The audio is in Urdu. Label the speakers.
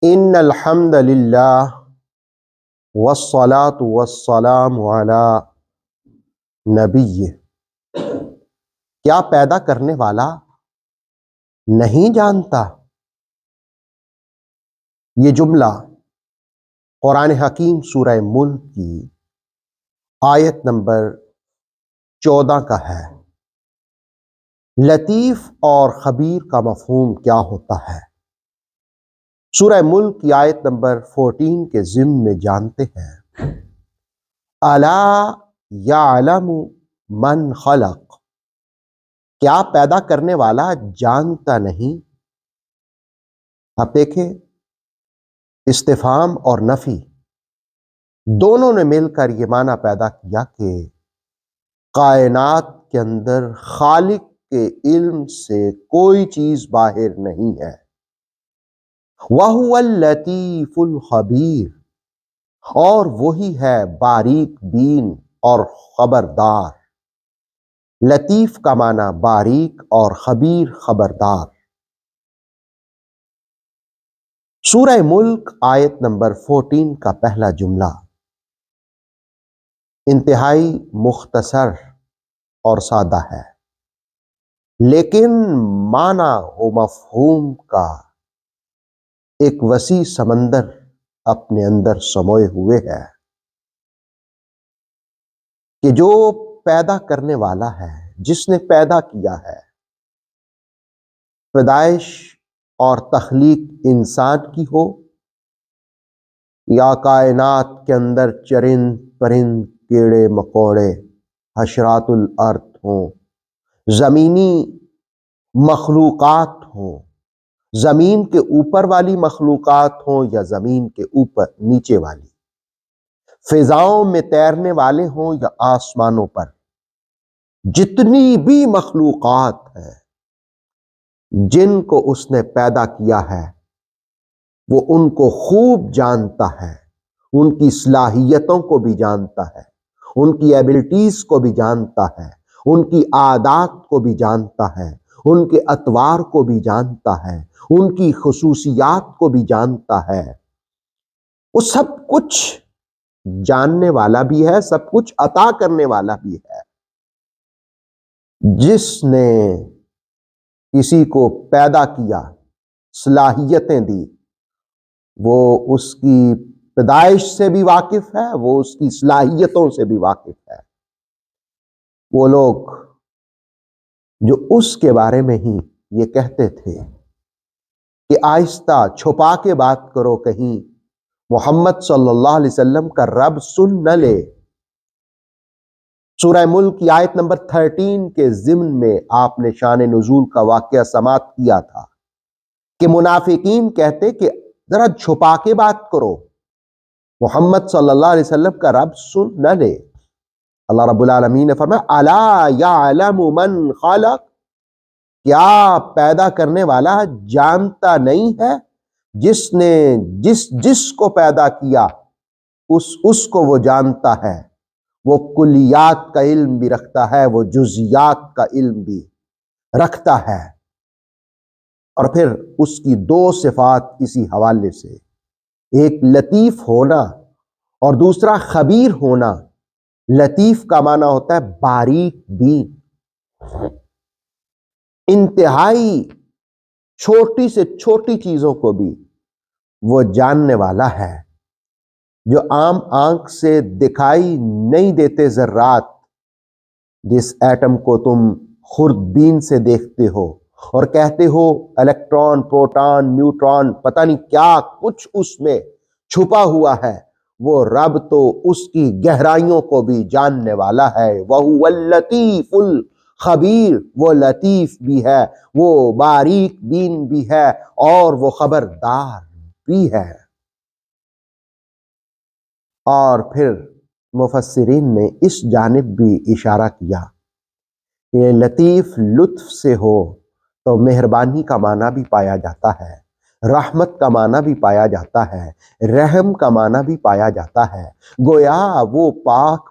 Speaker 1: ان الحمد للہ والصلاة والسلام علی نبی، کیا پیدا کرنے والا نہیں جانتا؟ یہ جملہ قرآن حکیم سورہ ملک کی آیت نمبر 14 کا ہے۔ لطیف اور خبیر کا مفہوم کیا ہوتا ہے؟ سورہ ملک کی آیت نمبر 14 کے ضمن میں جانتے ہیں۔ الا یعلم من خلق، کیا پیدا کرنے والا جانتا نہیں؟ آپ دیکھیں، استفہام اور نفی دونوں نے مل کر یہ معنی پیدا کیا کہ کائنات کے اندر خالق کے علم سے کوئی چیز باہر نہیں ہے۔ وَهُوَ اللَّطِيفُ الْخَبِيرُ، اور وہی ہے باریک بین اور خبردار۔ لطیف کا معنی باریک اور خبیر خبردار۔ سورہ ملک آیت نمبر 14 کا پہلا جملہ انتہائی مختصر اور سادہ ہے، لیکن معنی و مفہوم کا ایک وسیع سمندر اپنے اندر سموئے ہوئے ہے کہ جو پیدا کرنے والا ہے، جس نے پیدا کیا ہے، پیدائش اور تخلیق انسان کی ہو یا کائنات کے اندر چرند پرند کیڑے مکوڑے حشرات الارض ہوں، زمینی مخلوقات ہوں، زمین کے اوپر والی مخلوقات ہوں یا زمین کے اوپر نیچے والی، فضاؤں میں تیرنے والے ہوں یا آسمانوں پر، جتنی بھی مخلوقات ہیں جن کو اس نے پیدا کیا ہے، وہ ان کو خوب جانتا ہے، ان کی صلاحیتوں کو بھی جانتا ہے، ان کی ایبلٹیز کو بھی جانتا ہے، ان کی عادات کو بھی جانتا ہے، ان کے اطوار کو بھی جانتا ہے، ان کی خصوصیات کو بھی جانتا ہے۔ وہ سب کچھ جاننے والا بھی ہے، سب کچھ عطا کرنے والا بھی ہے۔ جس نے کسی کو پیدا کیا، صلاحیتیں دی، وہ اس کی پیدائش سے بھی واقف ہے، وہ اس کی صلاحیتوں سے بھی واقف ہے۔ وہ لوگ جو اس کے بارے میں ہی یہ کہتے تھے کہ آہستہ چھپا کے بات کرو، کہیں محمد صلی اللہ علیہ وسلم کا رب سن نہ لے۔ سورہ ملک کی آیت نمبر 13 کے ضمن میں آپ نے شان نزول کا واقعہ سماعت کیا تھا کہ منافقین کہتے کہ ذرا چھپا کے بات کرو، محمد صلی اللہ علیہ وسلم کا رب سن نہ لے۔ اللہ رب العالمین نے فرمایا الا یعلم من خلق، کیا پیدا کرنے والا جانتا نہیں ہے؟ جس نے جس کو پیدا کیا اس کو وہ جانتا ہے، وہ کلیات کا علم بھی رکھتا ہے، وہ جزیات کا علم بھی رکھتا ہے۔ اور پھر اس کی دو صفات اسی حوالے سے، ایک لطیف ہونا اور دوسرا خبیر ہونا۔ لطیف کا معنی ہوتا ہے باریک بین، انتہائی چھوٹی سے چھوٹی چیزوں کو بھی وہ جاننے والا ہے، جو عام آنکھ سے دکھائی نہیں دیتے ذرات، جس ایٹم کو تم خوردبین سے دیکھتے ہو اور کہتے ہو الیکٹران، پروٹان، نیوٹران، پتہ نہیں کیا کچھ اس میں چھپا ہوا ہے، وہ رب تو اس کی گہرائیوں کو بھی جاننے والا ہے۔ وَهُوَ اللَّطِيفُ الْخَبِيرُ، وہ لطیف بھی ہے، وہ باریک بین بھی ہے، اور وہ خبردار بھی ہے۔ اور پھر مفسرین نے اس جانب بھی اشارہ کیا کہ لطیف لطف سے ہو تو مہربانی کا معنی بھی پایا جاتا ہے، رحمت کا معنی بھی پایا جاتا ہے، رحم کا معنی بھی پایا جاتا ہے۔ گویا وہ پاک